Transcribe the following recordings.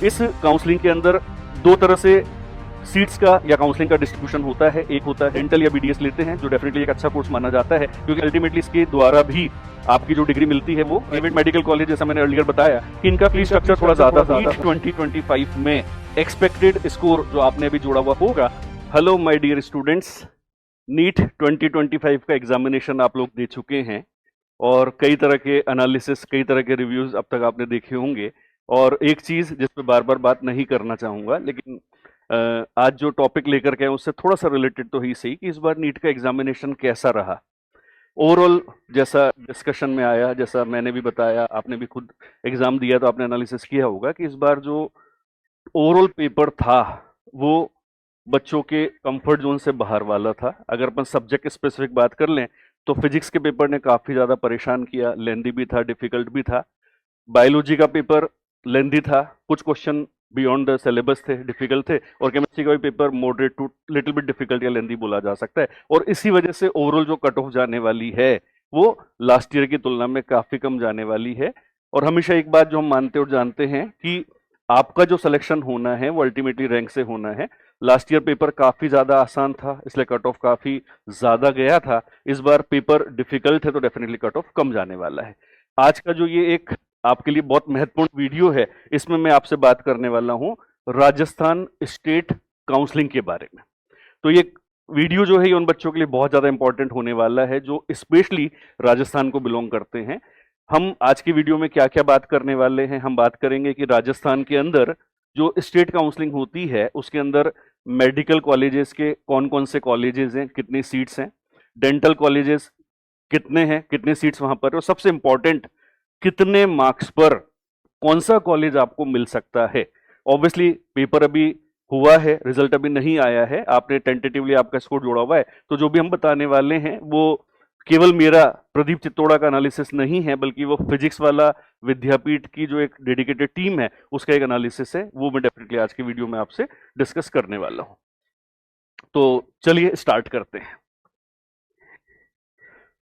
इस काउंसलिंग के अंदर दो तरह से सीट्स का या काउंसलिंग का डिस्ट्रीब्यूशन होता है। एक होता है डेंटल या बीडीएस लेते हैं, जो डेफिनेटली एक अच्छा कोर्स माना जाता है, क्योंकि अल्टीमेटली इसके द्वारा भी आपकी जो डिग्री मिलती है वो प्राइवेट मेडिकल कॉलेज, जैसा मैंने अर्लियर बताया कि इनका फीस स्ट्रक्चर थोड़ा ज्यादा 2025 में एक्सपेक्टेड स्कोर जो आपने अभी जोड़ा हुआ होगा। Hello my dear students, NEET 2025 का एग्जामिनेशन आप लोग दे चुके हैं और कई तरह के एनालिसिस, कई तरह के रिव्यूज अब तक आपने देखे होंगे। और एक चीज जिस पे बार बार बात नहीं करना चाहूंगा, लेकिन आज जो टॉपिक लेकर के उससे थोड़ा सा रिलेटेड तो ही सही कि इस बार नीट का एग्जामिनेशन कैसा रहा। ओवरऑल जैसा डिस्कशन में आया, जैसा मैंने भी बताया, आपने भी खुद एग्जाम दिया तो आपने एनालिसिस किया होगा कि इस बार जो ओवरऑल पेपर था वो बच्चों के कंफर्ट जोन से बाहर वाला था। अगर अपन सब्जेक्ट स्पेसिफिक बात कर लें तो फिजिक्स के पेपर ने काफी ज्यादा परेशान किया, लेंदी भी था, डिफिकल्ट भी था। बायोलॉजी का पेपर लेंदी था, कुछ क्वेश्चन बियॉन्ड द सिलेबस थे, डिफिकल्ट थे, और केमिस्ट्री का भी paper moderate to little bit difficult या लेंदी बोला जा सकता है। और इसी वजह से ओवरऑल जो कट ऑफ जाने वाली है वो लास्ट ईयर की तुलना में काफी कम जाने वाली है। और हमेशा एक बात जो हम मानते और जानते हैं कि आपका जो सिलेक्शन होना है वो अल्टीमेटली रैंक से होना है। लास्ट ईयर पेपर काफी ज्यादा आसान था, इसलिए कट ऑफ काफी ज्यादा गया था। इस बार पेपर डिफिकल्ट है तो डेफिनेटली कट ऑफ कम जाने वाला है। आज का जो ये एक आपके लिए बहुत महत्वपूर्ण वीडियो है, इसमें मैं आपसे बात करने वाला हूं राजस्थान स्टेट काउंसलिंग के बारे में। तो ये वीडियो जो है ये उन बच्चों के लिए बहुत ज्यादा इंपॉर्टेंट होने वाला है जो स्पेशली राजस्थान को बिलोंग करते हैं। हम आज की वीडियो में क्या क्या बात करने वाले हैं, हम बात करेंगे कि राजस्थान के अंदर जो स्टेट काउंसलिंग होती है उसके अंदर मेडिकल कॉलेजेस के कौन कौन से कॉलेजेस हैं, कितनी सीट्स हैं, डेंटल कॉलेजेस कितने हैं, कितने सीट्स वहां पर, और सबसे इंपॉर्टेंट कितने मार्क्स पर कौन सा कॉलेज आपको मिल सकता है। ऑब्वियसली पेपर अभी हुआ है, रिजल्ट अभी नहीं आया है, आपने टेंटेटिवली आपका स्कोर जोड़ा हुआ है, तो जो भी हम बताने वाले हैं वो केवल मेरा प्रदीप चित्तौड़ा का एनालिसिस नहीं है, बल्कि वो फिजिक्स वाला विद्यापीठ की जो एक डेडिकेटेड टीम है उसका एक एनालिसिस है, वो मैं डेफिनेटली आज की वीडियो में आपसे डिस्कस करने वाला हूं। तो चलिए स्टार्ट करते हैं।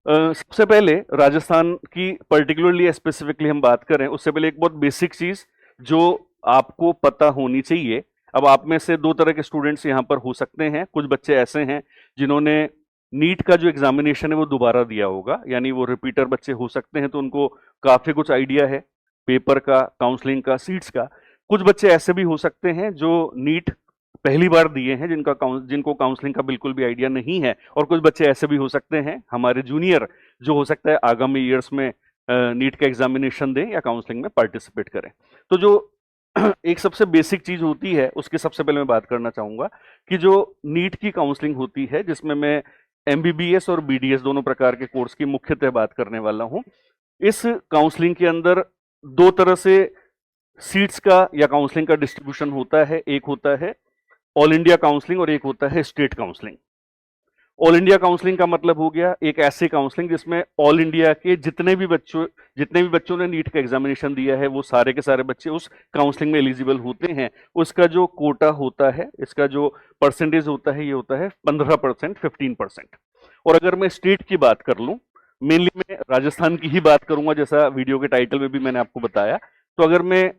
सबसे पहले राजस्थान की पर्टिकुलरली स्पेसिफिकली हम बात करें उससे पहले एक बहुत बेसिक चीज जो आपको पता होनी चाहिए। अब आप में से दो तरह के स्टूडेंट्स यहाँ पर हो सकते हैं। कुछ बच्चे ऐसे हैं जिन्होंने नीट का जो एग्जामिनेशन है वो दोबारा दिया होगा, यानी वो रिपीटर बच्चे हो सकते हैं, तो उनको काफी कुछ आइडिया है पेपर का, काउंसलिंग का, सीट्स का। कुछ बच्चे ऐसे भी हो सकते हैं जो नीट पहली बार दिए हैं, जिनको काउंसलिंग का बिल्कुल भी आइडिया नहीं है। और कुछ बच्चे ऐसे भी हो सकते हैं हमारे जूनियर जो हो सकता है आगामी ईयर्स में नीट का एग्जामिनेशन दें या काउंसलिंग में पार्टिसिपेट करें। तो जो एक सबसे बेसिक चीज होती है उसकी सबसे पहले मैं बात करना चाहूंगा कि जो नीट की काउंसलिंग होती है, जिसमें मैं एमबीबीएस और बीडीएस दोनों प्रकार के कोर्स की मुख्यतः बात करने वाला हूं। इस काउंसलिंग के अंदर दो तरह से सीट्स का या काउंसलिंग का डिस्ट्रीब्यूशन होता है। एक होता है ऑल इंडिया काउंसलिंग और एक होता है state counselling. All India counselling का मतलब हो गया एक ऐसी काउंसलिंग जिसमें ऑल इंडिया के जितने भी बच्चों ने नीट का एग्जामिनेशन दिया है वो सारे के सारे बच्चे उस काउंसलिंग में एलिजिबल होते हैं। उसका जो कोटा होता है, इसका जो परसेंटेज होता है, ये होता है 15%, 15%। और अगर मैं स्टेट की बात कर लूं, मेनली मैं राजस्थान की ही बात करूंगा, जैसा वीडियो के टाइटल में भी मैंने आपको बताया। तो अगर मैं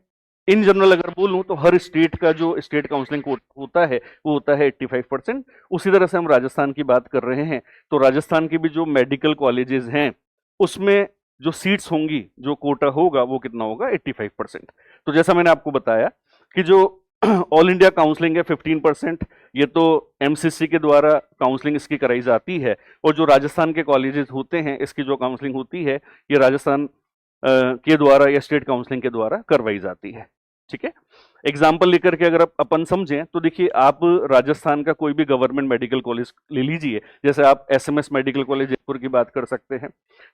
इन जनरल अगर बोलूं तो हर स्टेट का जो स्टेट काउंसलिंग होता है वो होता है 85%। उसी तरह से हम राजस्थान की बात कर रहे हैं तो राजस्थान के भी जो मेडिकल कॉलेजेस हैं उसमें जो सीट्स होंगी, जो कोटा होगा वो कितना होगा, 85%। तो जैसा मैंने आपको बताया कि जो ऑल इंडिया काउंसलिंग है 15%, ये तो एमसीसी के द्वारा काउंसलिंग इसकी कराई जाती है। और जो राजस्थान के कॉलेजेस होते हैं इसकी जो काउंसलिंग होती है ये राजस्थान के द्वारा या स्टेट काउंसलिंग के द्वारा करवाई जाती है। ठीक है, एग्जाम्पल लेकर के अगर अपन समझें तो देखिए, आप राजस्थान का कोई भी गवर्नमेंट मेडिकल कॉलेज ले लीजिए, जैसे आप एसएमएस मेडिकल कॉलेज जयपुर की बात कर सकते हैं।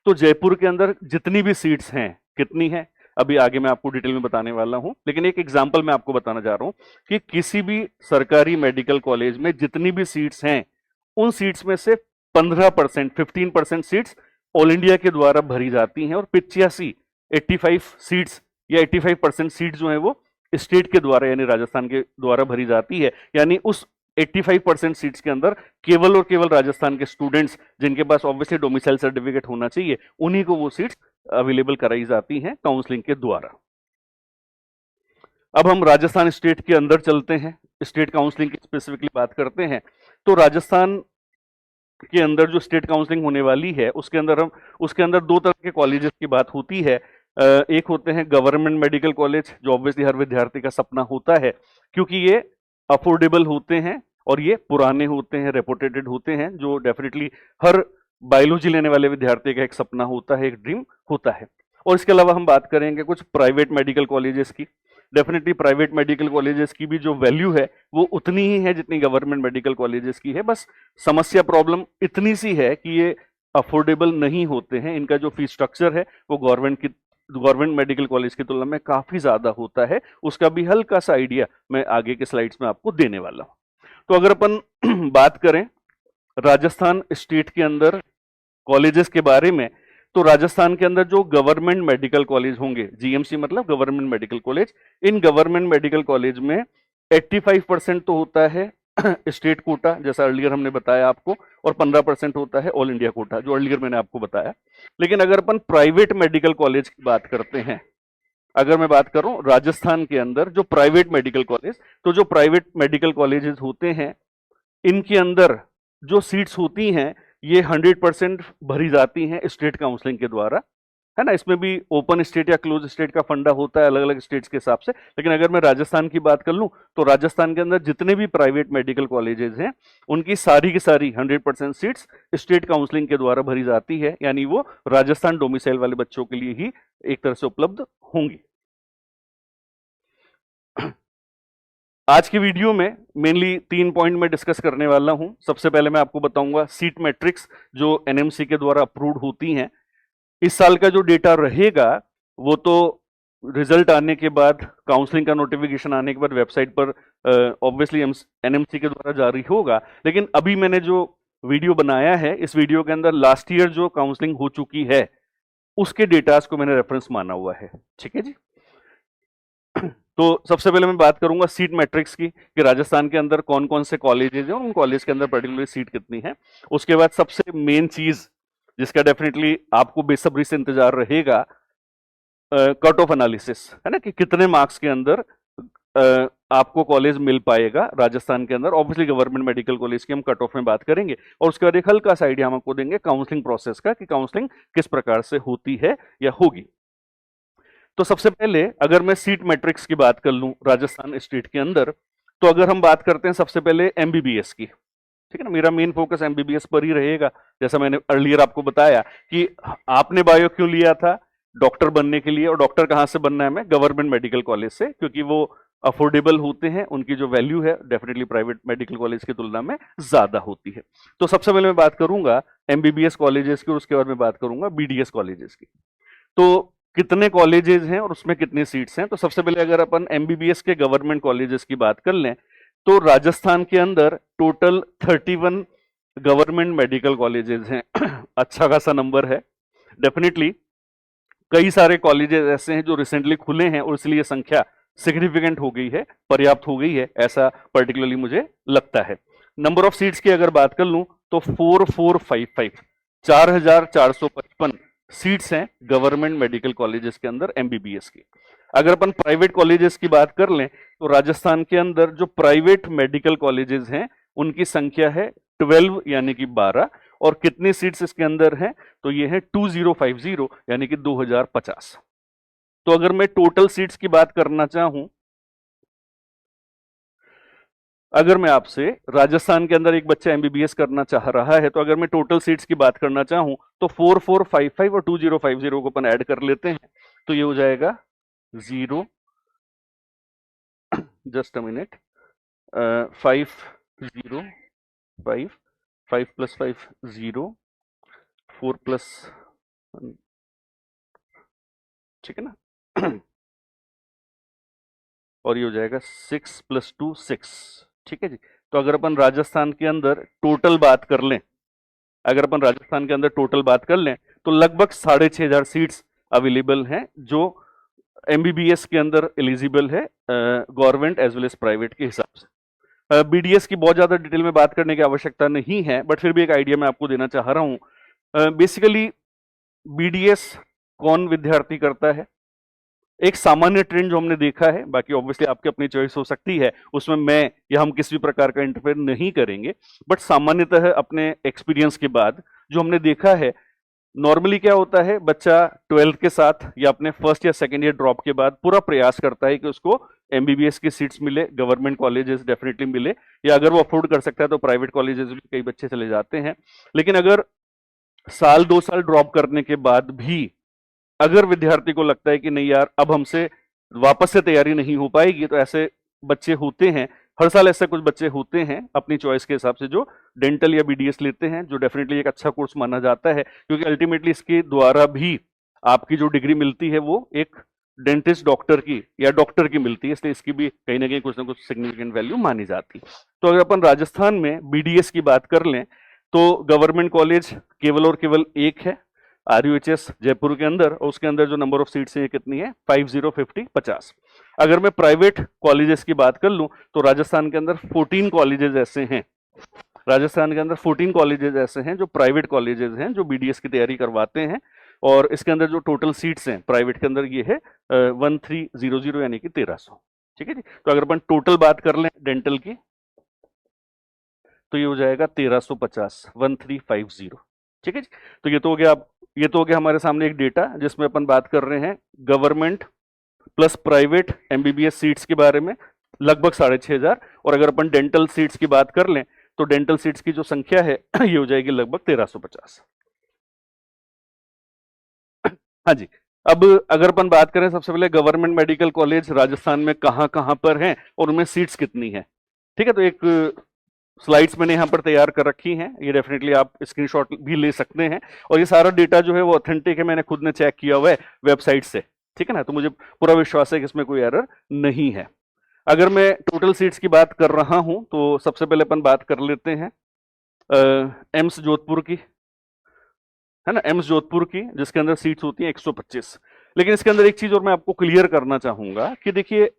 तो जयपुर के अंदर जितनी भी सीट्स हैं, कितनी है अभी आगे मैं आपको डिटेल में बताने वाला हूं, लेकिन एक एग्जाम्पल मैं आपको बताना चाह रहा हूं कि किसी भी सरकारी मेडिकल कॉलेज में जितनी भी सीट्स हैं उन सीट्स में से 15%, 15% सीट्स ऑल इंडिया के द्वारा भरी जाती हैं और 85 सीट्स या 85% सीट जो है वो स्टेट के द्वारा यानी राजस्थान के द्वारा भरी जाती है। यानी उस 85% सीट्स के अंदर केवल और केवल राजस्थान के स्टूडेंट्स जिनके पास ऑब्वियसली डोमिसाइल सर्टिफिकेट होना चाहिए, उन्हीं को वो सीट्स अवेलेबल कराई जाती हैं काउंसलिंग के द्वारा। अब हम राजस्थान स्टेट के अंदर चलते हैं, स्टेट काउंसलिंग की स्पेसिफिकली बात करते हैं। तो राजस्थान के अंदर जो स्टेट काउंसलिंग होने वाली है उसके अंदर दो तरह के कॉलेजेस की बात होती है। एक होते हैं गवर्नमेंट मेडिकल कॉलेज, जो ऑब्वियसली हर विद्यार्थी का सपना होता है, क्योंकि ये अफोर्डेबल होते हैं और ये पुराने होते हैं, रेपुटेटेड होते हैं, जो डेफिनेटली हर बायोलॉजी लेने वाले विद्यार्थी का एक सपना होता है, एक ड्रीम होता है। और इसके अलावा हम बात करेंगे कुछ प्राइवेट मेडिकल कॉलेजेस की। डेफिनेटली प्राइवेट मेडिकल कॉलेजेस की भी जो वैल्यू है वो उतनी ही है जितनी गवर्नमेंट मेडिकल कॉलेजेस की है, बस समस्या प्रॉब्लम इतनी सी है कि ये अफोर्डेबल नहीं होते हैं। इनका जो फीस स्ट्रक्चर है वो गवर्नमेंट मेडिकल कॉलेज की तुलना में काफी ज्यादा होता है। उसका भी हल्का सा आइडिया मैं आगे के स्लाइड्स में आपको देने वाला हूं। तो अगर अपन बात करें राजस्थान स्टेट के अंदर कॉलेजेस के बारे में, तो राजस्थान के अंदर जो गवर्नमेंट मेडिकल कॉलेज होंगे, जीएमसी मतलब government medical college, in government medical college में 85% तो होता है स्टेट कोटा, जैसा अर्लियर हमने बताया आपको, और 15% होता है ऑल इंडिया कोटा, जो अर्लियर मैंने आपको बताया। लेकिन अगर अपन प्राइवेट मेडिकल कॉलेज की बात करते हैं, अगर मैं बात करूं राजस्थान के अंदर जो प्राइवेट मेडिकल कॉलेज, तो जो प्राइवेट मेडिकल कॉलेजेस होते हैं इनके अंदर जो सीट्स होती हैं ये 100% भरी जाती हैं स्टेट काउंसलिंग के द्वारा, है ना। इसमें भी ओपन स्टेट या क्लोज स्टेट का फंडा होता है अलग अलग स्टेट्स के हिसाब से। लेकिन अगर मैं राजस्थान की बात कर लूं तो राजस्थान के अंदर जितने भी प्राइवेट मेडिकल कॉलेजेस हैं उनकी सारी की सारी 100% सीट्स स्टेट काउंसलिंग के द्वारा भरी जाती है, यानी वो राजस्थान डोमिसाइल वाले बच्चों के लिए ही एक तरह से उपलब्ध होंगी। आज की वीडियो में मेनली 3 पॉइंट में डिस्कस करने वाला हूं। सबसे पहले मैं आपको बताऊंगा सीट मैट्रिक्स जो एनएमसी के द्वारा अप्रूव्ड होती हैं। इस साल का जो डेटा रहेगा वो तो रिजल्ट आने के बाद, काउंसलिंग का नोटिफिकेशन आने के बाद वेबसाइट पर ऑब्वियसली एनएमसी के द्वारा जारी होगा। लेकिन अभी मैंने जो वीडियो बनाया है, इस वीडियो के अंदर लास्ट ईयर जो काउंसलिंग हो चुकी है उसके डेटास को मैंने रेफरेंस माना हुआ है। ठीक है जी। तो सबसे पहले मैं बात करूंगा सीट मैट्रिक्स की, कि राजस्थान के अंदर कौन कौन से कॉलेजेस हैं और उन कॉलेज के अंदर पर्टिकुलर सीट कितनी है। उसके बाद सबसे मेन चीज जिसका डेफिनेटली आपको बेसब्री से इंतजार रहेगा, कट ऑफ एनालिसिस, है ना, कि कितने मार्क्स के अंदर आपको कॉलेज मिल पाएगा राजस्थान के अंदर। ऑब्वियसली गवर्नमेंट मेडिकल कॉलेज की हम कट ऑफ में बात करेंगे, और उसके बाद एक हल्का सा आइडिया हम आपको देंगे काउंसलिंग प्रोसेस का, कि काउंसलिंग किस प्रकार से होती है या होगी। तो सबसे पहले अगर मैं सीट मैट्रिक्स की बात कर लूं राजस्थान स्टेट के अंदर, तो अगर हम बात करते हैं सबसे पहले एमबीबीएस की, ठीक है ना, मेरा मेन फोकस एमबीबीएस पर ही रहेगा। जैसा मैंने अर्लियर आपको बताया कि आपने बायो क्यों लिया था, डॉक्टर बनने के लिए, और डॉक्टर कहां से बनना है, हमें गवर्नमेंट मेडिकल कॉलेज से, क्योंकि वो अफोर्डेबल होते हैं, उनकी जो वैल्यू है डेफिनेटली प्राइवेट मेडिकल कॉलेज की तुलना में ज्यादा होती है। तो सबसे पहले मैं बात करूंगा एमबीबीएस कॉलेजेस की, और उसके बाद मैं बात करूंगा बीडीएस कॉलेजेस की। तो कितने कॉलेजेस हैं और उसमें कितनी सीट्स हैं। तो सबसे पहले अगर अपन एमबीबीएस के गवर्नमेंट कॉलेजेस की बात कर लें, तो राजस्थान के अंदर टोटल 31 गवर्नमेंट मेडिकल कॉलेजेस हैं। अच्छा खासा नंबर है डेफिनेटली। कई सारे कॉलेजेस ऐसे हैं जो रिसेंटली खुले हैं और इसलिए संख्या सिग्निफिकेंट हो गई है, पर्याप्त हो गई है, ऐसा पर्टिकुलरली मुझे लगता है। नंबर ऑफ सीट्स की अगर बात कर लूं तो 4455 4455 सीट्स हैं गवर्नमेंट मेडिकल कॉलेजेस के अंदर एमबीबीएस की। अगर अपन प्राइवेट कॉलेजेस की बात कर लें तो राजस्थान के अंदर जो प्राइवेट मेडिकल कॉलेजेस हैं उनकी संख्या है 12 यानी कि 12, और कितनी सीट्स इसके अंदर हैं, तो ये है 2050 यानी कि 2050। तो अगर मैं टोटल सीट्स की बात करना चाहूं, अगर मैं आपसे राजस्थान के अंदर एक बच्चा एमबीबीएस करना चाह रहा है, तो अगर मैं टोटल सीट्स की बात करना चाहूं तो 4455 और 2050 को अपन ऐड कर लेते हैं, तो ये हो जाएगा 0, जस्ट अ मिनट, 505, 5 + 5 0, 4 + 1, ठीक है ना, और ये हो जाएगा 6 + 2 6, ठीक है जी। तो अगर अपन राजस्थान के अंदर टोटल बात कर लें, अगर अपन राजस्थान के अंदर टोटल बात कर लें तो लगभग 6500 सीट्स अवेलेबल हैं जो एमबीबीएस के अंदर एलिजिबल है government as well as private के हिसाब से। बीडीएस की बहुत ज्यादा डिटेल में बात करने की आवश्यकता नहीं है, बट फिर भी एक आइडिया मैं आपको देना चाह रहा हूं। बेसिकली बीडीएस कौन विद्यार्थी करता है, एक सामान्य ट्रेंड जो हमने देखा है, बाकी ऑब्वियसली आपकी अपनी चॉइस हो सकती है, उसमें मैं या हम किसी भी प्रकार का इंटरफेयर नहीं करेंगे, बट सामान्यतः अपने एक्सपीरियंस के बाद जो हमने देखा है, नॉर्मली क्या होता है, बच्चा 12th के साथ या अपने फर्स्ट या सेकेंड ईयर ड्रॉप के बाद पूरा प्रयास करता है कि उसको एमबीबीएस की सीट्स मिले, गवर्नमेंट कॉलेजेस डेफिनेटली मिले, या अगर वो अफोर्ड कर सकता है तो प्राइवेट कॉलेजेस भी कई बच्चे चले जाते हैं। लेकिन अगर साल 2 साल ड्रॉप करने के बाद भी अगर विद्यार्थी को लगता है कि नहीं यार अब हमसे वापस से तैयारी नहीं हो पाएगी, तो ऐसे बच्चे होते हैं, हर साल ऐसे कुछ बच्चे होते हैं अपनी चॉइस के हिसाब से जो डेंटल या बीडीएस लेते हैं, जो डेफिनेटली एक अच्छा कोर्स माना जाता है, क्योंकि अल्टीमेटली इसके द्वारा भी आपकी जो डिग्री मिलती है वो एक डेंटिस्ट डॉक्टर की या डॉक्टर की मिलती है, इसलिए इसकी भी कहीं ना कुछ सिग्निफिकेंट वैल्यू मानी जाती है। तो अगर अपन राजस्थान में बीडीएस की बात कर लें तो गवर्नमेंट कॉलेज केवल और केवल एक है, आरयूएचएस जयपुर के अंदर, और उसके अंदर जो नंबर ऑफ सीट्स है कितनी है, 50 अगर मैं प्राइवेट कॉलेजेस की बात कर लूं तो राजस्थान के अंदर 14 कॉलेजेस ऐसे हैं, राजस्थान के अंदर 14 कॉलेजेस ऐसे हैं जो प्राइवेट कॉलेजेस हैं जो बीडीएस की तैयारी करवाते हैं, और इसके अंदर जो टोटल सीट्स हैं प्राइवेट के अंदर ये है 1300 यानी कि 1300। ठीक है जी। तो अगर अपन टोटल बात कर लें डेंटल की तो ये हो जाएगा 1350, 1350। ठीक है जी। तो ये तो हो गया, ये तो हो गया हमारे सामने एक डेटा जिसमें अपन बात कर रहे हैं government plus private MBBS seats के बारे में, लगभग 6500। और अगर अपन डेंटल सीट्स की बात कर लें तो डेंटल सीट्स की जो संख्या है ये हो जाएगी लगभग 1350। हाँ जी। अब अगर अपन बात करें सबसे पहले गवर्नमेंट मेडिकल कॉलेज राजस्थान में कहाँ कहाँ पर हैं और उनमें सीट्स कितनी है। ठीक है, तो एक स्लाइड्स मैंने यहाँ पर तैयार कर रखी हैं, ये डेफिनेटली आप स्क्रीनशॉट भी ले सकते हैं, और ये सारा डेटा जो है वो ऑथेंटिक है, मैंने खुद ने चेक किया हुआ है वेबसाइट से। ठीक है ना, तो मुझे पूरा विश्वास है कि इसमें कोई एरर नहीं है। अगर मैं टोटल सीट्स की बात कर रहा हूं तो सबसे पहले अपन बात कर लेते हैं एम्स जोधपुर की, है ना, एम्स जोधपुर की, जिसके अंदर सीट्स होती हैं 125। लेकिन इसके अंदर एक चीज और मैं आपको क्लियर करना चाहूंगा कि देखिए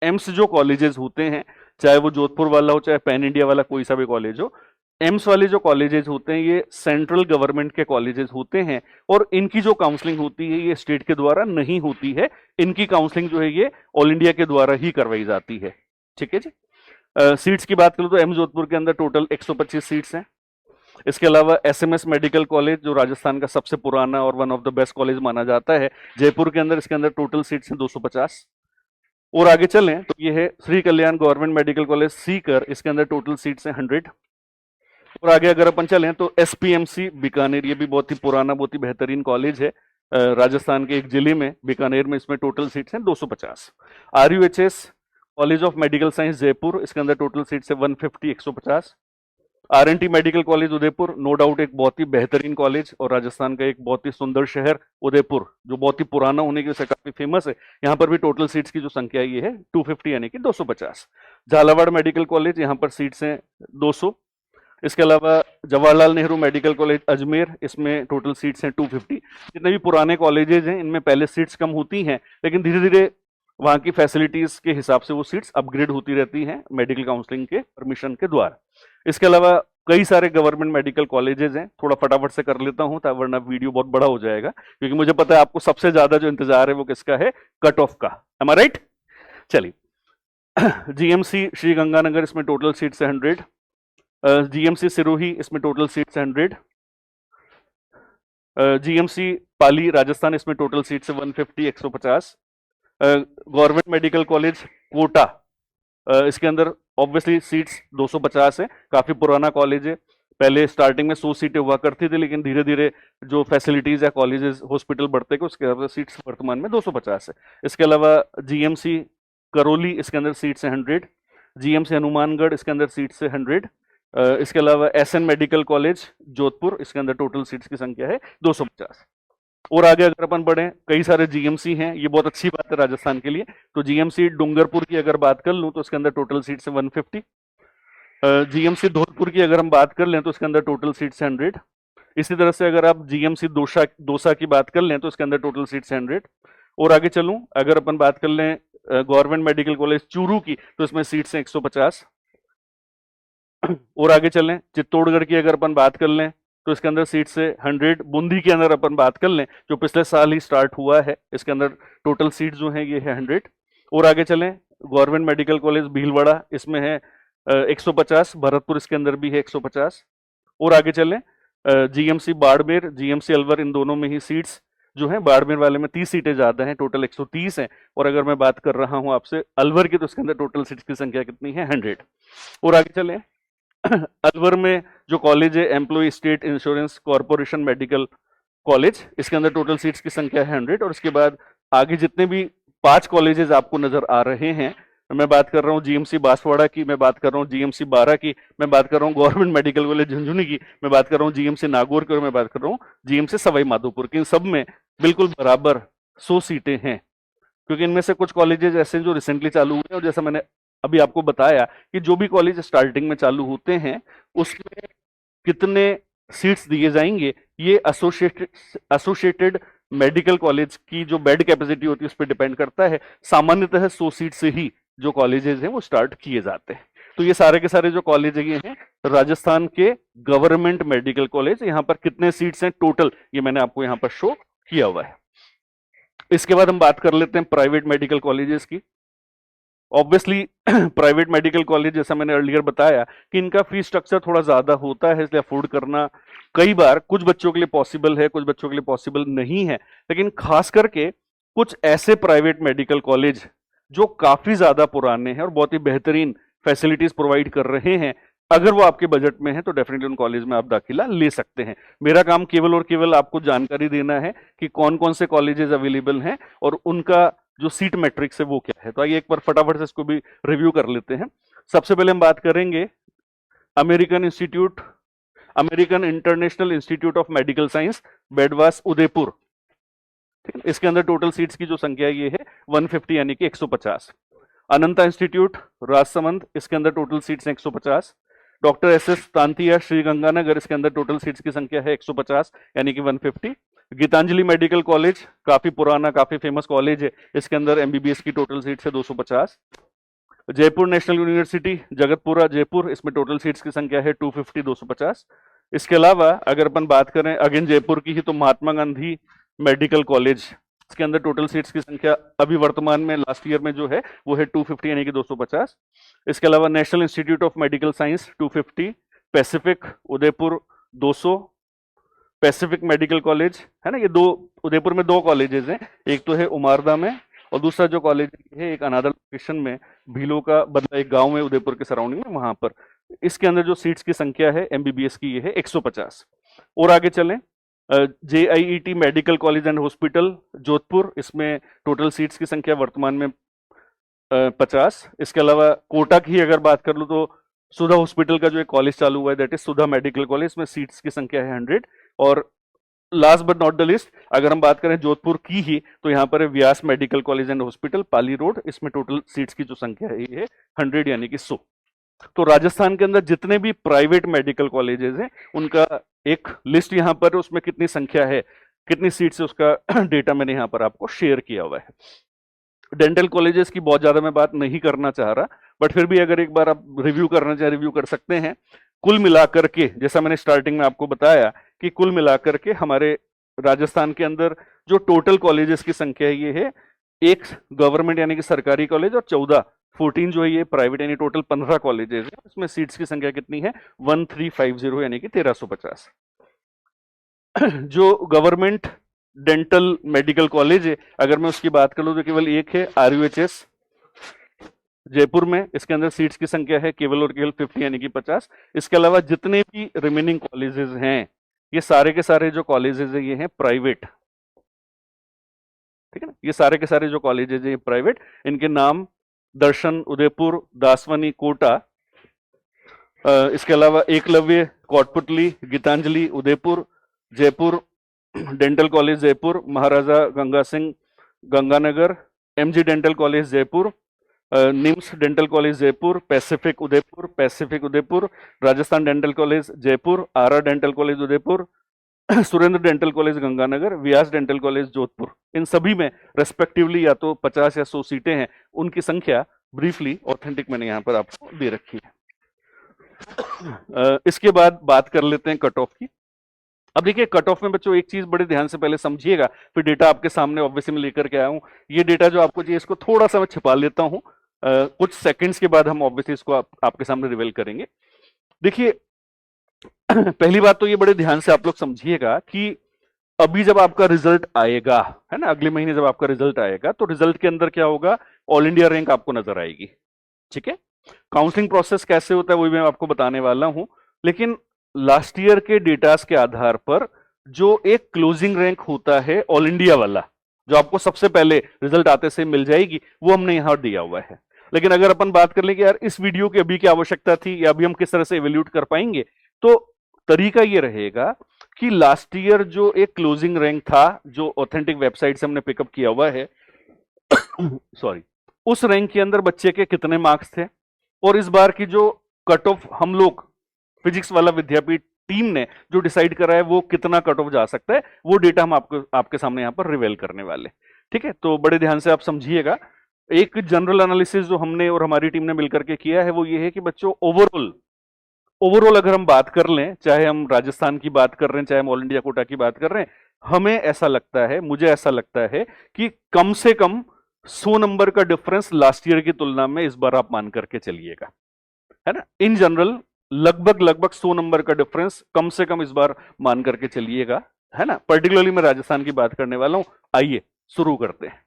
एम्स जो कॉलेजेस होते हैं, चाहे वो जोधपुर वाला हो चाहे पैन इंडिया वाला कोई सा भी कॉलेज हो, एम्स वाले जो कॉलेजेस होते हैं ये सेंट्रल गवर्नमेंट के कॉलेजेस होते हैं, और इनकी जो काउंसलिंग होती है ये स्टेट के द्वारा नहीं होती है, इनकी काउंसलिंग जो है ये ऑल इंडिया के द्वारा ही करवाई जाती है। ठीक है जी। सीट्स की बात करूं तो एम्स जोधपुर के अंदर टोटल 125 सीट्स हैं। इसके अलावा एसएमएस मेडिकल कॉलेज जो राजस्थान का सबसे पुराना और one of the best college माना जाता है जयपुर के अंदर, इसके अंदर टोटल सीट्स हैं 250। और आगे चलें तो ये है Shri Kalyan government medical college Sikar, इसके अंदर टोटल सीट्स हैं 100। और आगे अगर अपन चलें तो एसपीएमसी बीकानेर, ये भी बहुत ही पुराना बहुत ही बेहतरीन कॉलेज है राजस्थान के एक जिले में बीकानेर में, इसमें टोटल सीट्स हैं 250। RUHS college of medical science Jaipur, इसके अंदर टोटल सीट्स है 150, 150। RNT medical college Udaipur, no doubt एक बहुत ही बेहतरीन कॉलेज और राजस्थान का एक बहुत ही सुंदर शहर उदयपुर जो बहुत ही पुराना होने की वजह से काफी फेमस है, यहाँ पर भी टोटल सीट्स की जो संख्या ये है 250 यानी कि 250। झालावाड़ मेडिकल कॉलेज, यहाँ पर सीट्स हैं 200। इसके अलावा जवाहरलाल नेहरू मेडिकल कॉलेज अजमेर, इसमें टोटल सीट्स हैं 250। जितने भी पुराने कॉलेजेस हैं इनमें पहले सीट्स कम होती हैं, लेकिन धीरे धीरे वहाँ की फैसिलिटीज के हिसाब से वो सीट्स अपग्रेड होती रहती हैं मेडिकल काउंसलिंग के परमिशन के द्वारा। इसके अलावा कई सारे गवर्नमेंट मेडिकल कॉलेजेस हैं, थोड़ा फटाफट से कर लेता हूं वरना वीडियो बहुत बड़ा हो जाएगा, क्योंकि मुझे पता है आपको सबसे ज्यादा जो इंतजार है वो किसका है, कट ऑफ का। एम आई राइट? चलिए जीएमसी श्री गंगानगर, इसमें टोटल सीट्स है 100। जीएमसी सिरोही, इसमें टोटल सीट्स है 100। जीएमसी पाली राजस्थान, इसमें टोटल सीट्स है 150, 150। गवर्नमेंट मेडिकल कॉलेज कोटा, इसके अंदर ऑब्वियसली सीट्स 250 है, काफी पुराना कॉलेज है, पहले स्टार्टिंग में 100 सीटें हुआ करती थी, लेकिन धीरे धीरे जो फैसिलिटीज है कॉलेजेस हॉस्पिटल बढ़ते गए उसके अलावा सीट्स वर्तमान में 250 है। इसके अलावा जीएमसी करौली, इसके अंदर सीट्स है 100। जीएमसी हनुमानगढ़, इसके अंदर सीट्स है 100। इसके अलावा एसएन मेडिकल कॉलेज जोधपुर, इसके अंदर टोटल सीट्स की संख्या है 250। और आगे अगर अपन बढ़े, कई सारे जीएमसी हैं, ये बहुत अच्छी बात है राजस्थान के लिए। तो जीएमसी डूंगरपुर की अगर बात कर लूं तो इसके अंदर टोटल सीट्स है 150। जीएमसी धौलपुर की अगर हम बात कर लें तो इसके अंदर टोटल सीट्स 100। इसी तरह से अगर आप जीएमसी दौसा की बात कर लें तो इसके अंदर टोटल सीट्स 100। और आगे चलूं, अगर अपन बात कर लें गवर्नमेंट मेडिकल कॉलेज चूरू की तो इसमें सीट्स हैं 150। और आगे चलें चित्तौड़गढ़ की अगर अपन बात कर लें तो इसके अंदर सीट से 100। बूंदी के अंदर अपन बात कर लें जो पिछले साल ही स्टार्ट हुआ है, इसके अंदर टोटल सीट जो है ये है 100। और आगे चलें, गवर्नमेंट मेडिकल कॉलेज भीलवाड़ा, इसमें है 150। भरतपुर इसके अंदर भी है 150। और आगे चलें, जीएमसी बाड़मेर, जीएमसी अलवर, इन दोनों में ही सीट्स जो है, बाड़मेर वाले में 30 सीटें ज्यादा हैं, टोटल 130 हैं। और अगर मैं बात कर रहा हूं आपसे अलवर की, तो इसके अंदर टोटल सीट्स की संख्या कितनी है? 100। और आगे चलें, अलवर में जो कॉलेज है employ state insurance corporation medical college, इसके अंदर टोटल सीट्स की संख्या है 100। और इसके बाद आगे जितने भी 5 कॉलेजेस आपको नजर आ रहे हैं, मैं बात कर रहा हूँ जीएमसी बांसवाड़ा की, मैं बात कर रहा हूँ जीएमसी बारा की, मैं बात कर रहा हूँ गवर्नमेंट मेडिकल कॉलेज झुंझुनू की, मैं बात कर रहा हूँ जीएमसी नागौर की, और मैं बात कर रहा हूँ जीएमसी सवाई माधोपुर की। इन सब में बिल्कुल बराबर 100 सीटें हैं, क्योंकि इनमें से कुछ कॉलेजेस ऐसे हैं जो रिसेंटली चालू हुए हैं, और जैसा मैंने अभी आपको बताया कि जो भी कॉलेज स्टार्टिंग में चालू होते हैं उसमें कितने सीट्स दिए जाएंगे ये एसोसिएटेड मेडिकल कॉलेज की जो बेड कैपेसिटी होती है उस पर डिपेंड करता है। सामान्यतः 100 सीट से ही जो कॉलेजेस हैं वो स्टार्ट किए जाते हैं। तो ये सारे के सारे जो कॉलेज ये हैं राजस्थान के गवर्नमेंट मेडिकल कॉलेज। यहाँ पर कितने सीट्स हैं टोटल, ये मैंने आपको यहाँ पर शो किया हुआ है। इसके बाद हम बात कर लेते हैं प्राइवेट मेडिकल कॉलेजेस की। ऑब्वियसली प्राइवेट मेडिकल कॉलेज, जैसा मैंने अर्लियर बताया कि इनका फीस स्ट्रक्चर थोड़ा ज्यादा होता है, इसलिए अफोर्ड करना कई बार कुछ बच्चों के लिए पॉसिबल है, कुछ बच्चों के लिए पॉसिबल नहीं है। लेकिन खास करके कुछ ऐसे प्राइवेट मेडिकल कॉलेज जो काफी ज्यादा पुराने हैं और बहुत ही बेहतरीन फैसिलिटीज प्रोवाइड कर रहे हैं, अगर वो आपके बजट में है तो डेफिनेटली उन कॉलेज में आप दाखिला ले सकते हैं। मेरा काम केवल और केवल आपको जानकारी देना है कि कौन कौन से कॉलेजेस अवेलेबल हैं और उनका जो सीट मैट्रिक्स है वो क्या है। तो आइए एक बार फटाफट से इसको भी रिव्यू कर लेते हैं। सबसे पहले हम बात करेंगे American International Institute of medical Science, Bedwas, Udaipur. ठीक है, इसके अंदर टोटल सीट्स की जो संख्या ये है 150 यानी कि 150। अनंता इंस्टीट्यूट राजसमंद, इसके अंदर टोटल सीट्स हैं 150। डॉक्टर एस तांतिया श्री गंगानगर, इसके अंदर टोटल सीट्स की संख्या है 150 यानी कि 150। गीतांजलि मेडिकल कॉलेज, काफी पुराना काफी फेमस कॉलेज है, इसके अंदर एमबीबीएस की टोटल सीट्स है 250। जयपुर नेशनल यूनिवर्सिटी जगतपुरा जयपुर, इसमें टोटल सीट्स की संख्या है 250 250। इसके अलावा अगर अपन बात करें अगेन जयपुर की ही, तो महात्मा गांधी मेडिकल कॉलेज, इसके अंदर टोटल सीट्स की संख्या अभी वर्तमान में लास्ट ईयर में जो है वो है 250 यानी कि 250। इसके अलावा national institute of medical science 250, Pacific Udaipur 200, Pacific medical college है ना, ये दो उदयपुर में 2 कॉलेजेस हैं, एक तो है उमारदा में और दूसरा जो कॉलेज है एक अनादर लोकेशन में, भीलो का बदला एक गांव में उदयपुर के सराउंडिंग में, वहां पर। इसके अंदर जो सीट्स की संख्या है एमबीबीएस की ये है 150। और आगे चलें, JIET Medical College and Hospital Jodhpur, इसमें टोटल सीट्स की संख्या वर्तमान में 50। इसके अलावा कोटा की अगर बात कर लूँ तो सुधा हॉस्पिटल का जो एक कॉलेज चालू हुआ है that is Sudha medical college, इसमें सीट्स की संख्या है 100। और last but not the list, अगर हम बात करें जोधपुर की ही, तो यहाँ पर है Vyas Medical College and Hospital Pali Road, इसमें टोटल सीट्स की जो संख्या है ये है 100 यानी कि 100। तो राजस्थान के अंदर जितने भी प्राइवेट मेडिकल कॉलेजेस हैं उनका एक लिस्ट यहाँ पर, उसमें कितनी संख्या है कितनी सीट्स है उसका डेटा मैंने यहाँ पर आपको शेयर किया हुआ है। डेंटल कॉलेजेस की बहुत ज्यादा मैं बात नहीं करना चाह रहा, बट फिर भी अगर एक बार आप रिव्यू करना चाहे रिव्यू कर सकते हैं। कुल मिलाकर के, जैसा मैंने स्टार्टिंग में आपको बताया कि कुल मिलाकर के हमारे राजस्थान के अंदर जो टोटल कॉलेजेस की संख्या है ये है, एक गवर्नमेंट यानी कि सरकारी कॉलेज और 14 जो है ये प्राइवेट, यानी टोटल 15 कॉलेजेस है। इसमें सीट्स की संख्या कितनी है 1350 यानी कि 1350। जो गवर्नमेंट डेंटल मेडिकल कॉलेज है अगर मैं उसकी बात करूं तो केवल एक है आरयूएचएस जयपुर में, इसके अंदर सीट्स की संख्या है केवल और केवल 50 यानी कि 50। इसके अलावा जितने भी रिमेनिंग कॉलेजेस हैं ये सारे के सारे जो कॉलेजेस है ये हैं प्राइवेट, ठीक है ना, ये सारे के सारे जो कॉलेजेस हैं प्राइवेट। इनके नाम दर्शन उदयपुर, दासवानी कोटा, इसके अलावा Eklavya Kotputli, Gitanjali Udaipur, Jaipur Dental College Jaipur, Maharaja Ganga Singh Ganganagar, MG Dental College Jaipur, NIMS Dental College Jaipur, Pacific Udaipur, Rajasthan Dental College Jaipur, RR Dental College Udaipur, Surendra Dental College Ganganagar, Vyas Dental College Jodhpur. इन सभी में रेस्पेक्टिवली या तो 50 या 100 सीटें हैं, उनकी संख्या ब्रीफली ऑथेंटिक मैंने यहाँ पर आपको दे रखी है। इसके बाद बात कर लेते हैं कट ऑफ की। अब देखिए कट ऑफ में बच्चों एक चीज बड़े ध्यान से पहले समझिएगा, फिर डेटा आपके सामने ऑब्वियसली मैं लेकर के आया हूं। ये डेटा जो आपको चाहिए इसको थोड़ा सा मैं छिपा लेता हूं, कुछ सेकंड्स के बाद हम ऑब्वियसली इसको आपके सामने रिवील करेंगे। देखिए पहली बात तो ये बड़े ध्यान से आप लोग समझिएगा कि अभी जब आपका रिजल्ट आएगा, है ना, अगले महीने जब आपका रिजल्ट आएगा तो रिजल्ट के अंदर क्या होगा, ऑल इंडिया रैंक आपको नजर आएगी। ठीक है, काउंसलिंग प्रोसेस कैसे होता है वो भी मैं आपको बताने वाला हूं, लेकिन लास्ट ईयर के डेटास के आधार पर जो एक क्लोजिंग रैंक होता है ऑल इंडिया वाला, जो आपको सबसे पहले रिजल्ट आते से मिल जाएगी, वो हमने यहां दिया हुआ है। लेकिन अगर अपन बात कर लें कि यार इस वीडियो की अभी की आवश्यकता थी या अभी हम किस तरह से इवेल्यूट कर पाएंगे, तो तरीका ये रहेगा कि लास्ट ईयर जो एक क्लोजिंग रैंक था जो ऑथेंटिक वेबसाइट से हमने पिकअप किया हुआ है सॉरी, उस रैंक के अंदर बच्चे के कितने मार्क्स थे, और इस बार की जो कट ऑफ हम लोग फिजिक्स वाला विद्यापीठ टीम ने जो डिसाइड करा है वो कितना कट ऑफ जा सकता है, वो डेटा हम आपको आपके सामने यहां पर रिवेल करने वाले। ठीक है, तो बड़े ध्यान से आप समझिएगा। एक जनरल एनालिसिस जो हमने और हमारी टीम ने मिलकर के किया है वो ये है कि बच्चों ओवरऑल अगर हम बात कर लें, चाहे हम राजस्थान की बात कर रहे हैं चाहे हम ऑल इंडिया कोटा की बात कर रहे हैं, हमें ऐसा लगता है, मुझे ऐसा लगता है कि कम से कम 100 नंबर का डिफरेंस लास्ट ईयर की तुलना में इस बार आप मान करके चलिएगा, है ना। इन जनरल लगभग 100 नंबर का डिफरेंस कम से कम इस बार मान करके चलिएगा, है ना। पर्टिकुलरली मैं राजस्थान की बात करने वाला हूं। आइए शुरू करते हैं।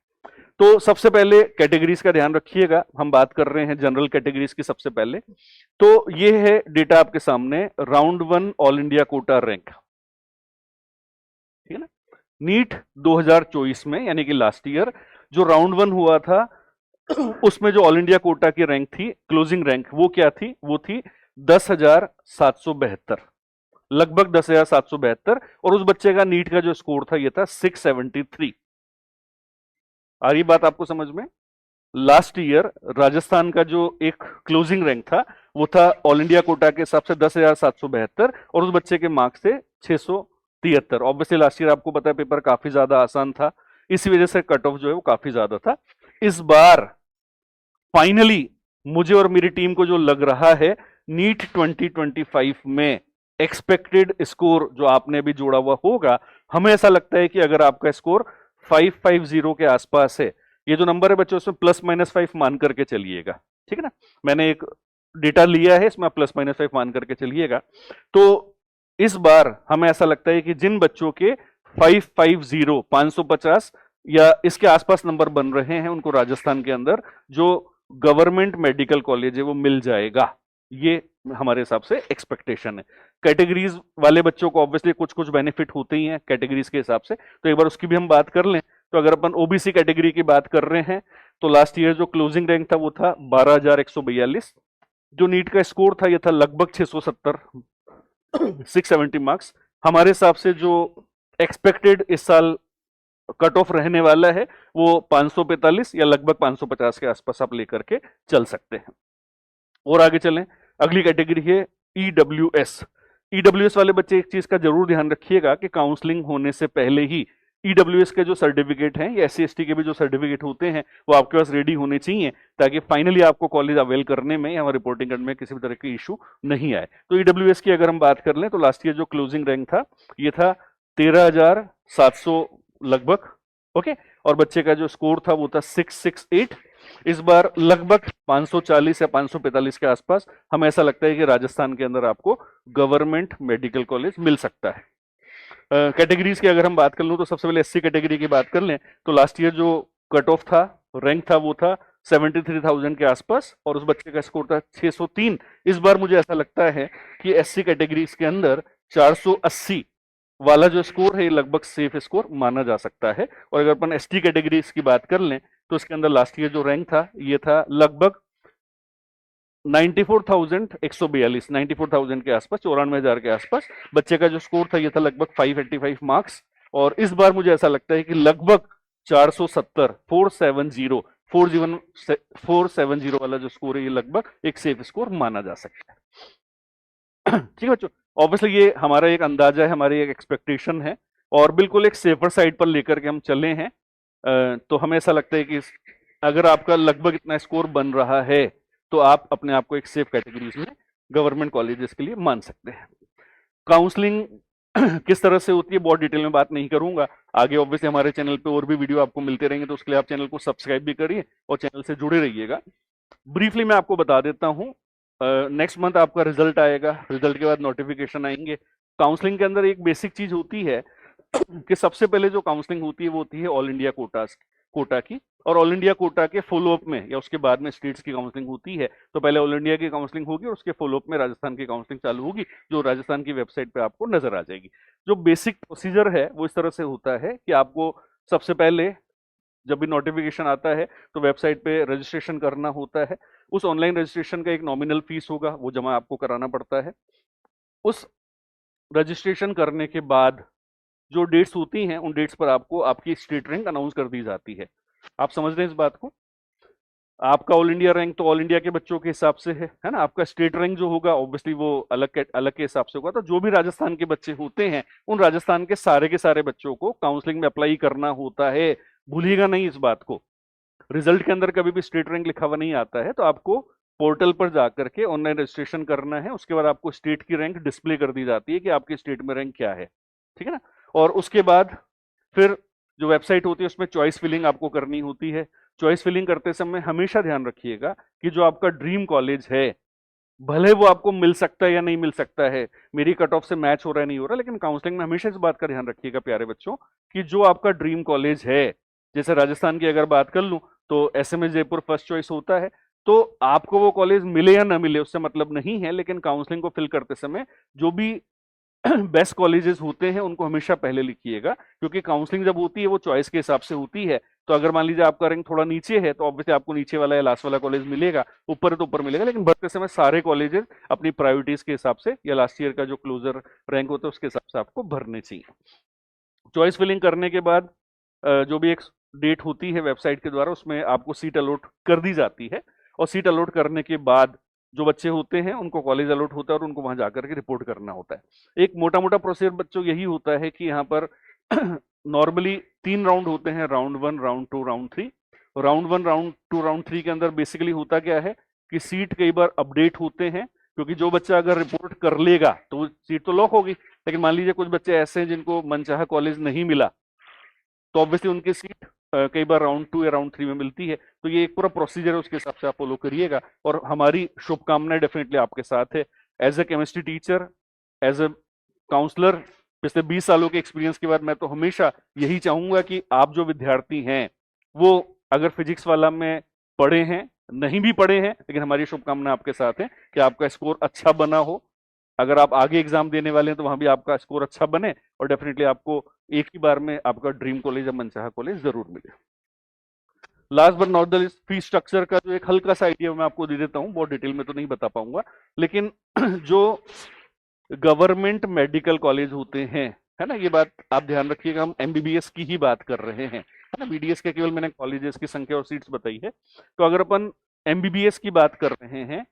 तो सबसे पहले कैटेगरीज का ध्यान रखिएगा, हम बात कर रहे हैं जनरल कैटेगरीज की सबसे पहले। तो ये है डेटा आपके सामने, round 1 all India quota rank, ठीक है ना। नीट 2024 में यानी कि लास्ट ईयर जो राउंड 1 हुआ था उसमें जो ऑल इंडिया कोटा की रैंक थी, क्लोजिंग रैंक, वो क्या थी, वो थी 10,772, लगभग 10,772, और उस बच्चे का नीट का जो स्कोर था ये था 673। आ रही बात आपको समझ में। लास्ट ईयर राजस्थान का जो एक क्लोजिंग रैंक था वो था ऑल इंडिया कोटा के हिसाब से 10,772, और उस बच्चे के मार्क्स थे 673। ऑब्वियसली लास्ट ईयर आपको पता है पेपर काफी ज्यादा आसान था, इसी वजह से कट ऑफ जो है वो काफी ज्यादा था। इस बार फाइनली मुझे और मेरी टीम को जो लग रहा है, नीट 2025 में एक्सपेक्टेड स्कोर जो आपने अभी जोड़ा हुआ होगा, हमें ऐसा लगता है कि अगर आपका स्कोर 550 के आसपास है, ये जो नंबर है बच्चों उसमें +-5 मान करके चलिएगा, ठीक है ना। मैंने एक डेटा लिया है, इसमें +-5 मान करके चलिएगा। तो इस बार हमें ऐसा लगता है कि जिन बच्चों के 550 या इसके आसपास नंबर बन रहे हैं उनको राजस्थान के अंदर जो गवर्नमेंट मेडिकल कॉलेज है वो मिल जाएगा, ये हमारे हिसाब से एक्सपेक्टेशन है। कैटेगरीज वाले बच्चों को ऑब्वियसली कुछ कुछ बेनिफिट होते ही हैं कैटेगरीज के हिसाब से, तो एक बार उसकी भी हम बात कर लें। तो अगर अपन ओबीसी कैटेगरी की बात कर रहे हैं तो लास्ट ईयर जो क्लोजिंग रैंक था वो था 12,142, जो नीट का स्कोर था ये था लगभग 670, 670 मार्क्स। हमारे हिसाब से जो एक्सपेक्टेड इस साल कट ऑफ रहने वाला है वो 545 या लगभग 550 के आसपास आप लेकर के चल सकते हैं। और आगे चलें, अगली कैटेगरी है ईडब्ल्यूएस। ईडब्ल्यूएस वाले बच्चे एक चीज का जरूर ध्यान रखिएगा कि काउंसलिंग होने से पहले ही ईडब्ल्यूएस के जो सर्टिफिकेट हैं या SC/ST के भी जो सर्टिफिकेट होते हैं वो आपके पास रेडी होने चाहिए, ताकि फाइनली आपको कॉलेज अवेल करने में या रिपोर्टिंग करने में किसी भी तरह की इशू नहीं आए। तो ईडब्ल्यूएस की अगर हम बात कर लें तो लास्ट ईयर जो क्लोजिंग रैंक था ये था 13,700 लगभग, ओके, और बच्चे का जो स्कोर था वो था 668। इस बार लगभग 540 या 545 के आसपास हमें ऐसा लगता है कि राजस्थान के अंदर आपको गवर्नमेंट मेडिकल कॉलेज मिल सकता है। कैटेगरीज की अगर हम बात कर लूं तो सबसे पहले SC कैटेगरी की बात कर लें तो लास्ट ईयर जो कट ऑफ था, रैंक था, वो था 73,000 के आसपास, और उस बच्चे का स्कोर था 603। इस बार मुझे ऐसा लगता है कि SC कैटेगरीज के अंदर 480 वाला जो स्कोर है ये लगभग सेफ स्कोर माना जा सकता है। और अगर अपन ST कैटेगरीज की बात कर लें तो इसके अंदर लास्ट ईयर जो रैंक था ये था लगभग 94,142, 94,000 के आसपास, 94,000 के आसपास। बच्चे का जो स्कोर था ये था लगभग 585 मार्क्स, और इस बार मुझे ऐसा लगता है कि लगभग 470, 470 वाला जो स्कोर है ये लगभग एक सेफ स्कोर माना जा सकता है। ठीक है बच्चों, ऑब्वियसली ये हमारा एक अंदाजा है, हमारी एक एक्सपेक्टेशन है, और बिल्कुल एक सेफर साइड पर लेकर के हम चले हैं। तो हमें ऐसा लगता है कि अगर आपका लगभग इतना स्कोर बन रहा है तो आप अपने आप को एक सेफ कैटेगरीज में गवर्नमेंट कॉलेजेस के लिए मान सकते हैं। काउंसलिंग किस तरह से होती है बहुत डिटेल में बात नहीं करूंगा। आगे ऑब्वियसली हमारे चैनल पे और भी वीडियो आपको मिलते रहेंगे, तो उसके लिए आप चैनल को सब्सक्राइब भी करिए और चैनल से जुड़े रहिएगा। ब्रीफली मैं आपको बता देता हूँ, नेक्स्ट मंथ आपका रिजल्ट आएगा, रिजल्ट के बाद नोटिफिकेशन आएंगे। काउंसलिंग के अंदर एक बेसिक चीज होती है कि सबसे पहले जो काउंसलिंग होती है वो होती है ऑल इंडिया कोटा की, और ऑल इंडिया कोटा के फॉलोअप में या उसके बाद में स्टेट्स की काउंसलिंग होती है। तो पहले ऑल इंडिया की काउंसलिंग होगी और उसके फॉलोअप में राजस्थान की काउंसलिंग चालू होगी, जो राजस्थान की वेबसाइट पे आपको नजर आ जाएगी। जो बेसिक प्रोसीजर है वो इस तरह से होता है कि आपको सबसे पहले जब भी नोटिफिकेशन आता है तो वेबसाइट पे रजिस्ट्रेशन करना होता है। उस ऑनलाइन रजिस्ट्रेशन का एक नॉमिनल फीस होगा, वो जमा आपको कराना पड़ता है। उस रजिस्ट्रेशन करने के बाद जो डेट्स होती हैं उन डेट्स पर आपको आपकी स्टेट रैंक अनाउंस कर दी जाती है। आप समझ रहे हैं इस बात को? आपका ऑल इंडिया रैंक तो ऑल इंडिया के बच्चों के हिसाब से है ना, आपका स्टेट रैंक जो होगा ऑब्वियसली वो अलग के हिसाब से होगा। तो जो भी राजस्थान के बच्चे होते हैं उन राजस्थान के सारे बच्चों को काउंसलिंग में अप्लाई करना होता है। भूलिएगा नहीं इस बात को। रिजल्ट के अंदर कभी भी स्टेट रैंक लिखा हुआ नहीं आता है, तो आपको पोर्टल पर जाकर के ऑनलाइन रजिस्ट्रेशन करना है। उसके बाद आपको स्टेट की रैंक डिस्प्ले कर दी जाती है कि आपके स्टेट में रैंक क्या है, ठीक है ना। और उसके बाद फिर जो वेबसाइट होती है उसमें चॉइस फिलिंग आपको करनी होती है। चॉइस फिलिंग करते समय हमेशा ध्यान रखिएगा कि जो आपका ड्रीम कॉलेज है, भले वो आपको मिल सकता है या नहीं मिल सकता है, मेरी कट ऑफ से मैच हो रहा है नहीं हो रहा, लेकिन काउंसलिंग में हमेशा इस बात का ध्यान रखिएगा प्यारे बच्चों कि जो आपका ड्रीम कॉलेज है, जैसे राजस्थान की अगर बात कर लूं तो एसएमएस जयपुर फर्स्ट चॉइस होता है। तो आपको वो कॉलेज मिले या ना मिले उससे मतलब नहीं है, लेकिन काउंसलिंग को फिल करते समय जो भी बेस्ट कॉलेजेस होते हैं उनको हमेशा पहले लिखिएगा, क्योंकि काउंसलिंग जब होती है वो चॉइस के हिसाब से होती है। तो अगर मान लीजिए आपका रैंक थोड़ा नीचे है तो ऑब्वियसली आपको नीचे वाला या लास्ट वाला कॉलेज मिलेगा, ऊपर है तो ऊपर मिलेगा, लेकिन भरते समय सारे कॉलेजेस अपनी प्रायोरिटीज के हिसाब से या लास्ट ईयर का जो क्लोजर रैंक होता है उसके हिसाब से आपको भरने चाहिए। चॉइस फिलिंग करने के बाद जो भी एक डेट होती है वेबसाइट के द्वारा उसमें आपको सीट अलॉट कर दी जाती है, और सीट अलॉट करने के बाद जो बच्चे होते हैं उनको कॉलेज अलॉट होता है और उनको वहां जाकर के रिपोर्ट करना होता है। एक मोटा मोटा प्रोसीजर बच्चों यही होता है कि यहाँ पर नॉर्मली 3 राउंड होते हैं, round 1, round 2, round 3। Round 1, round 2, round 3 के अंदर बेसिकली होता क्या है कि सीट कई बार अपडेट होते हैं, क्योंकि जो बच्चा अगर रिपोर्ट कर लेगा तो वो सीट तो लॉक होगी, लेकिन मान लीजिए कुछ बच्चे ऐसे हैं जिनको मनचाहा कॉलेज नहीं मिला, तो ऑब्वियसली उनकी सीट कई बार राउंड 2 या राउंड 3 में मिलती है। तो ये एक पूरा प्रोसीजर है, उसके हिसाब से आप फॉलो करिएगा, और हमारी शुभकामनाएं डेफिनेटली आपके साथ है। As a chemistry teacher, as a counsellor, पिछले 20 सालों के एक्सपीरियंस के बाद मैं तो हमेशा यही चाहूंगा कि आप जो विद्यार्थी हैं वो अगर फिजिक्स वाला में पढ़े हैं, नहीं भी पढ़े हैं, लेकिन हमारी शुभकामना आपके साथ है कि आपका स्कोर अच्छा बना हो। अगर आप आगे एग्जाम देने वाले हैं तो वहां भी आपका स्कोर अच्छा बने, और डेफिनेटली आपको एक ही बार में आपका ड्रीम कॉलेज या मनचाहा कॉलेज जरूर मिले। Last but not the list, fees structure का जो एक हल्का सा आइडिया मैं आपको दे देता हूं, बहुत डिटेल में तो नहीं बता पाऊंगा, लेकिन जो गवर्नमेंट मेडिकल कॉलेज होते हैं, है ना, ये बात आप ध्यान रखिएगा, हम एमबीबीएस की ही बात कर रहे हैं, है ना, बीडीएस के केवल मैंने कॉलेजेस की संख्या और सीट्स बताई है। तो अगर अपन एमबीबीएस की बात कर रहे हैं,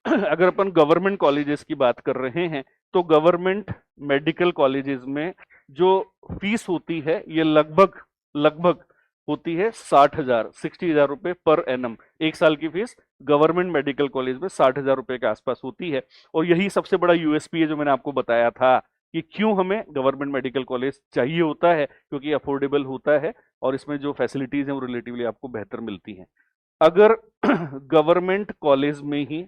अगर अपन गवर्नमेंट कॉलेजेस की बात कर रहे हैं, तो गवर्नमेंट मेडिकल कॉलेजेस में जो फीस होती है ये लगभग लगभग होती है 60,000 रुपए पर एनम। एक साल की फीस गवर्नमेंट मेडिकल कॉलेज में 60,000 रुपए के आसपास होती है, और यही सबसे बड़ा यूएसपी है जो मैंने आपको बताया था कि क्यों हमें गवर्नमेंट मेडिकल कॉलेज चाहिए होता है, क्योंकि अफोर्डेबल होता है और इसमें जो फैसिलिटीज हैं वो रिलेटिवली आपको बेहतर मिलती हैं। अगर गवर्नमेंट कॉलेज में ही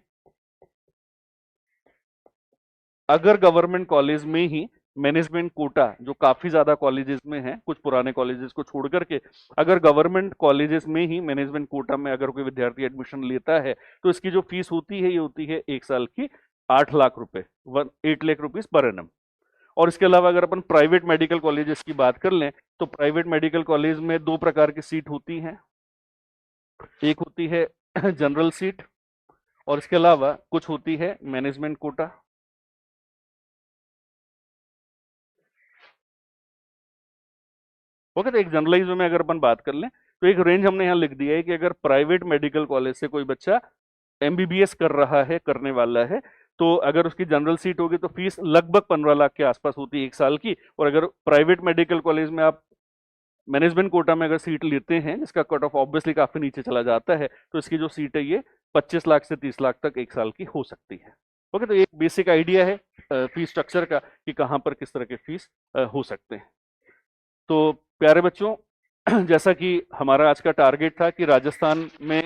अगर गवर्नमेंट कॉलेज में ही मैनेजमेंट कोटा, जो काफी ज्यादा कॉलेजेस में है, कुछ पुराने कॉलेजेस को छोड़ करके, अगर गवर्नमेंट कॉलेजेस में ही मैनेजमेंट कोटा में अगर कोई विद्यार्थी एडमिशन लेता है तो इसकी जो फीस होती है ये होती है एक साल की 8 लाख रुपए, 8 लाख रुपीज पर एनम। और इसके अलावा अगर अपन प्राइवेट मेडिकल कॉलेजेस की बात कर लें तो प्राइवेट मेडिकल कॉलेज में 2 प्रकार की सीट होती हैं, एक होती है जनरल सीट, और इसके अलावा कुछ होती है मैनेजमेंट कोटा। ओके, तो एक जनरलाइज में अगर अपन बात कर लें तो एक रेंज हमने यहाँ लिख दिया है कि अगर प्राइवेट मेडिकल कॉलेज से कोई बच्चा एमबीबीएस कर रहा है, करने वाला है, तो अगर उसकी जनरल सीट होगी तो फीस लगभग 15 लाख के आसपास होती है एक साल की। और अगर प्राइवेट मेडिकल कॉलेज में आप मैनेजमेंट कोटा में अगर सीट लेते हैं जिसका कट ऑफ ऑब्वियसली काफी नीचे चला जाता है, तो इसकी जो सीट है ये 25 लाख से 30 लाख तक एक साल की हो सकती है। ओके, तो एक बेसिक आइडिया है फीस स्ट्रक्चर का कि कहाँ पर किस तरह के फीस हो सकते हैं। तो प्यारे बच्चों, जैसा कि हमारा आज का टारगेट था कि राजस्थान में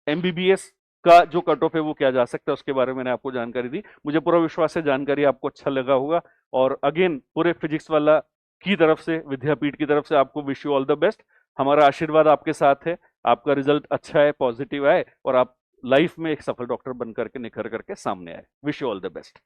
एमबीबीएस का जो कट ऑफ है वो क्या जा सकता है, उसके बारे में मैंने आपको जानकारी दी। मुझे पूरा विश्वास है जानकारी आपको अच्छा लगा होगा। और अगेन पूरे फिजिक्स वाला की तरफ से, विद्यापीठ की तरफ से आपको wish you all the best. हमारा आशीर्वाद आपके साथ है, आपका रिजल्ट अच्छा है, पॉजिटिव आए और आप लाइफ में एक सफल डॉक्टर बन करके निखर करके सामने आए। Wish you all the best.